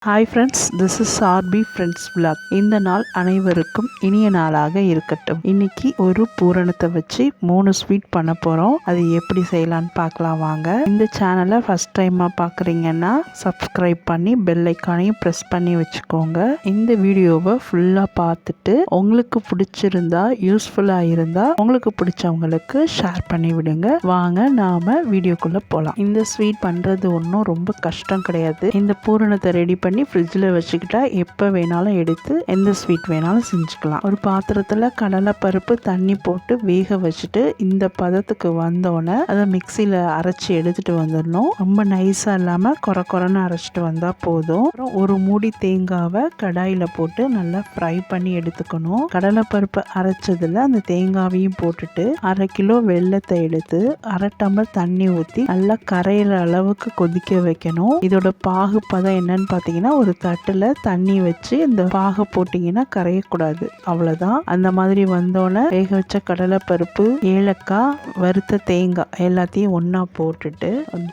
Hi friends, this is RP friends vlog. இந்த நாள் அனைவருக்கும் இனிய நாளாக இருக்கட்டும். இன்னைக்கு ஒரு பூரணத்தை வச்சு 3 ஸ்வீட் பண்ண போகிறோம். அது எப்படி செய்யலான்னு பார்க்கலாம் வாங்க. இந்த சேனலை ஃபஸ்ட் டைமாக பார்க்குறீங்கன்னா சப்ஸ்கிரைப் பண்ணி பெல் ஐக்கானையும் ப்ரெஸ் பண்ணி வச்சுக்கோங்க. இந்த வீடியோவை ஃபுல்லாக பார்த்துட்டு உங்களுக்கு பிடிச்சிருந்தா, யூஸ்ஃபுல்லாக இருந்தால் உங்களுக்கு பிடிச்சவங்களுக்கு ஷேர் பண்ணி விடுங்க. வாங்க நாம் வீடியோக்குள்ளே போகலாம். இந்த ஸ்வீட் பண்ணுறது ஒன்றும் ரொம்ப கஷ்டம் கிடையாது. இந்த பூரணத்தை ரெடி பண்ணி ஃப்ரிட்ஜில் வச்சுக்கிட்டா எப்போ வேணாலும் எடுத்து எந்த ஸ்வீட் வேணாலும் செஞ்சுக்கலாம். ஒரு பாத்திரத்தில் கடலைப்பருப்பு தண்ணி போட்டு வேக வச்சுட்டு இந்த பதத்துக்கு வந்தோடனே அதை மிக்சியில் அரைச்சி எடுத்துட்டு வந்துடணும். ரொம்ப நைஸாக இல்லாமல் குறைன்னு அரைச்சிட்டு வந்தால் போதும். அப்புறம் ஒரு மூடி தேங்காவை கடாயில் போட்டு நல்லா ஃப்ரை பண்ணி எடுத்துக்கணும். கடலைப்பருப்பு அரைச்சதில் அந்த தேங்காவையும் போட்டுட்டு 1/2 கிலோ வெல்லத்தை எடுத்து 1/2 டம்ளர் தண்ணி ஊற்றி நல்லா கரையிற அளவுக்கு கொதிக்க வைக்கணும். இதோட பாகு பதம் என்னன்னு பார்த்தீங்கன்னா, ஒரு தட்டில் தண்ணி வச்சு இந்த பாகை போட்டிங்கன்னா கரையக்கூடாது, அவ்வளோதான். அந்த மாதிரி வந்தோடனே வேக வச்ச கடலைப்பருப்பு, ஏலக்காய், வறுத்த தேங்காய் எல்லாத்தையும் ஒன்றா போட்டுட்டு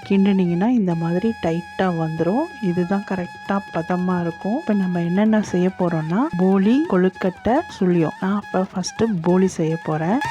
கிண்டுனீங்கன்னா இந்த மாதிரி டைட்டாக வந்துடும். இதுதான் கரெக்டாக பதமாக இருக்கும். இப்போ நம்ம என்னென்ன செய்ய போகிறோம்னா, போலி, கொழுக்கட்டை, சுழியம். நான் இப்போ ஃபஸ்ட்டு போலி செய்ய போகிறேன்.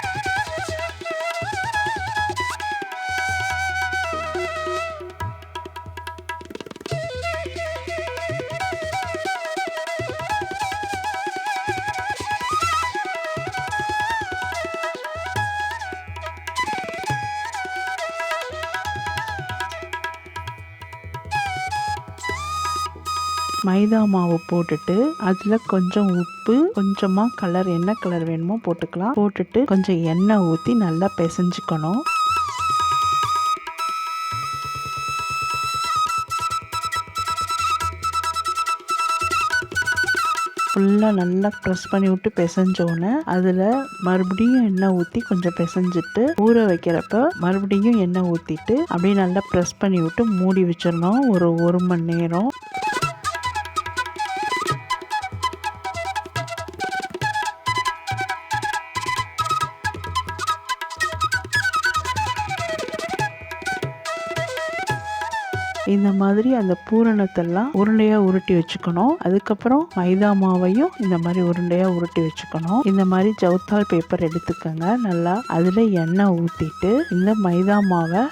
மைதா மாவு போட்டுட்டு அதில் கொஞ்சம் உப்பு, கொஞ்சமாக கலர், என்ன கலர் வேணுமோ போட்டுக்கலாம். போட்டுட்டு கொஞ்சம் எண்ணெய் ஊற்றி நல்லா பிசைஞ்சுக்கணும். ஃபுல்லாக நல்லா ப்ரெஸ் பண்ணி விட்டு பிசைஞ்சோன்னே அதில் மறுபடியும் எண்ணெய் ஊற்றி கொஞ்சம் பிசைஞ்சிட்டு ஊற வைக்கிறப்ப மறுபடியும் எண்ணெய் ஊற்றிட்டு அப்படியே நல்லா ப்ரெஸ் பண்ணி விட்டு மூடி வச்சிடணும் ஒரு 1 மணி நேரம். இந்த மாதிரி அந்த பூரணத்தெல்லாம் உருண்டையாக உருட்டி வச்சுக்கணும். அதுக்கப்புறம் மைதா மாவையும் இந்த மாதிரி உருண்டையாக உருட்டி வச்சுக்கணும். இந்த மாதிரி ஜவுத்தால் பேப்பர் எடுத்துக்கோங்க. நல்லா அதில் எண்ணெய் ஊற்றிட்டு இந்த மைதா மாவை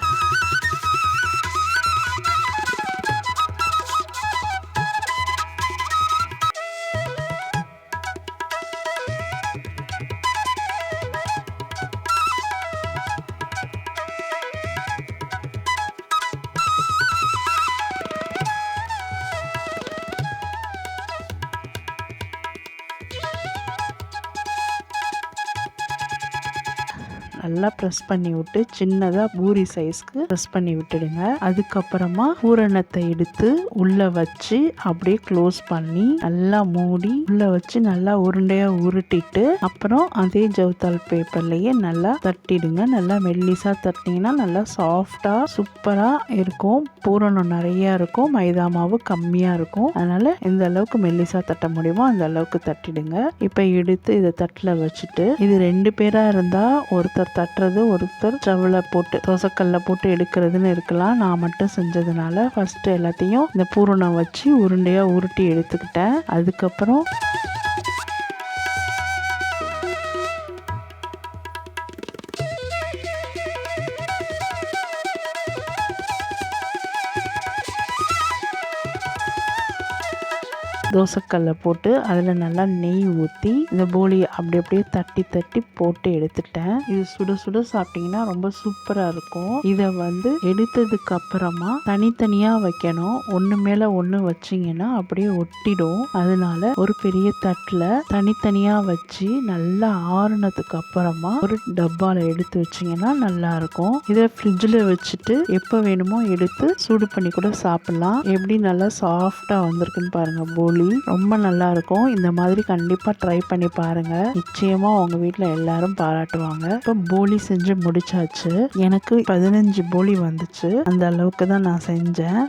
நல்லா ப்ரெஸ் பண்ணி விட்டு சின்னதாக பூரி சைஸ்க்கு ப்ரெஸ் பண்ணி விட்டுடுங்க. அதுக்கப்புறமா பூரணத்தை எடுத்து உள்ளே வச்சு அப்படியே க்ளோஸ் பண்ணி நல்லா மூடி உள்ளே வச்சு நல்லா உருண்டையாக உருட்டிட்டு அப்புறம் அதே ஜவுத்தால் பேப்பர்லேயே நல்லா தட்டிடுங்க. நல்லா மெல்லிசாக தட்டினீங்கன்னா நல்லா சாஃப்டாக சூப்பராக இருக்கும். பூரணம் நிறையா இருக்கும், மைதா மாவு கம்மியாக இருக்கும். அதனால் எந்த அளவுக்கு மெல்லிசாக தட்ட முடியுமோ அந்த அளவுக்கு தட்டிடுங்க. இப்போ எடுத்து இதை தட்டில் வச்சுட்டு, இது 2 பேராக இருந்தால் ஒருத்தர் தட்டுறது, ஒருத்தர் ஸ்டவ்ல போட்டு தோசைக்கல்ல போட்டு எடுக்கிறதுன்னு இருக்கலாம். நான் மட்டும் செஞ்சதுனால ஃபர்ஸ்ட் எல்லாத்தையும் இந்த பூரணம் வச்சு உருண்டையாக உருட்டி எடுத்துக்கிட்டேன். அதுக்கப்புறம் தோசைக்கல்லை போட்டு அதில் நல்லா நெய் ஊற்றி இந்த போலி அப்படி அப்படியே தட்டி தட்டி போட்டு எடுத்துட்டேன். இது சுட சுட சாப்பிட்டிங்கன்னா ரொம்ப சூப்பராக இருக்கும். இதை எடுத்ததுக்கு அப்புறமா தனித்தனியாக வைக்கணும். ஒன்று மேலே ஒன்று வச்சிங்கன்னா அப்படியே ஒட்டிடும். அதனால ஒரு பெரிய தட்டில் தனித்தனியாக வச்சு நல்லா ஆறுனதுக்கு அப்புறமா ஒரு டப்பாவில் எடுத்து வச்சிங்கன்னா நல்லாயிருக்கும். இதை ஃப்ரிட்ஜில் வச்சுட்டு எப்போ வேணுமோ எடுத்து சூடு பண்ணி கூட சாப்பிட்லாம். எப்படி நல்லா சாஃப்டாக வந்திருக்குன்னு பாருங்கள். போலி ரொம்ப நல்லா இருக்கும். இந்த மாதிரி கண்டிப்பா ட்ரை பண்ணி பாருங்க. நிச்சயமா உங்க வீட்ல எல்லாரும் பாராட்டுவாங்க. இப்போ போலி செஞ்சு முடிச்சாச்சு. எனக்கு 15 போலி வந்துச்சு. அந்த அளவுக்கு தான் நான் செஞ்சேன்.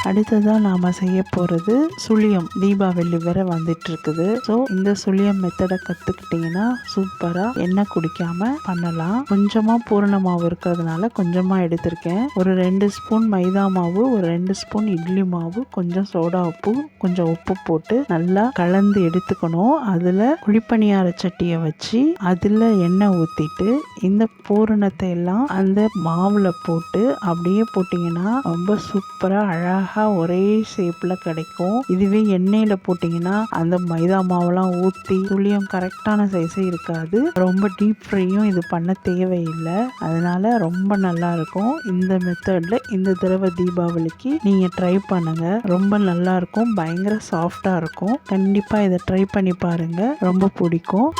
அடுத்ததாக நாம் செய்ய போகிறது சுழியம். தீபாவளி வேற வந்துட்டு இருக்குது. ஸோ இந்த சுழியம் மெத்தடை கற்றுக்கிட்டிங்கன்னா சூப்பராக எண்ணெய் குடிக்காம பண்ணலாம். கொஞ்சமாக பூரண மாவு இருக்கிறதுனால கொஞ்சமாக எடுத்திருக்கேன். ஒரு 2 ஸ்பூன் மைதா மாவு, ஒரு 2 ஸ்பூன் இட்லி மாவு, கொஞ்சம் சோடா உப்பு, கொஞ்சம் உப்பு போட்டு நல்லா கலந்து எடுத்துக்கணும். அதில் குழிப்பணியார சட்டியை வச்சு அதில் எண்ணெய் ஊற்றிட்டு இந்த பூரணத்தை எல்லாம் அந்த மாவில் போட்டு அப்படியே போட்டிங்கன்னா ரொம்ப சூப்பராக அழகாக ஒரே ஷேப்பில் கிடைக்கும். இதுவே எண்ணெயில் போட்டிங்கன்னா அந்த மைதா மாவெல்லாம் ஊற்றி துளியம் கரெக்டான சைஸே இருக்காது. ரொம்ப டீப் ஃப்ரையும் இது பண்ண தேவையில்லை. அதனால ரொம்ப நல்லா இருக்கும். இந்த மெத்தடில் இந்த தடவை தீபாவளிக்கு நீங்கள் ட்ரை பண்ணுங்க. ரொம்ப நல்லா இருக்கும். பயங்கர சாஃப்டாக இருக்கும். கண்டிப்பாக இதை ட்ரை பண்ணி பாருங்க. ரொம்ப பிடிக்கும்.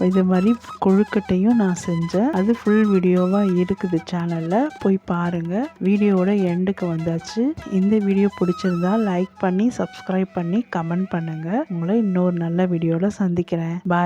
இது மாதிரி கொழுக்கட்டையும் நான் செஞ்சேன். அது ஃபுல் வீடியோவாக இருக்குது சேனலில், போய் பாருங்கள். வீடியோவோட எண்டுக்கு வந்தாச்சு. இந்த வீடியோ பிடிச்சிருந்தா லைக் பண்ணி சப்ஸ்கிரைப் பண்ணி கமெண்ட் பண்ணுங்கள். உங்களை இன்னொரு நல்ல வீடியோவில் சந்திக்கிறேன். பாய்.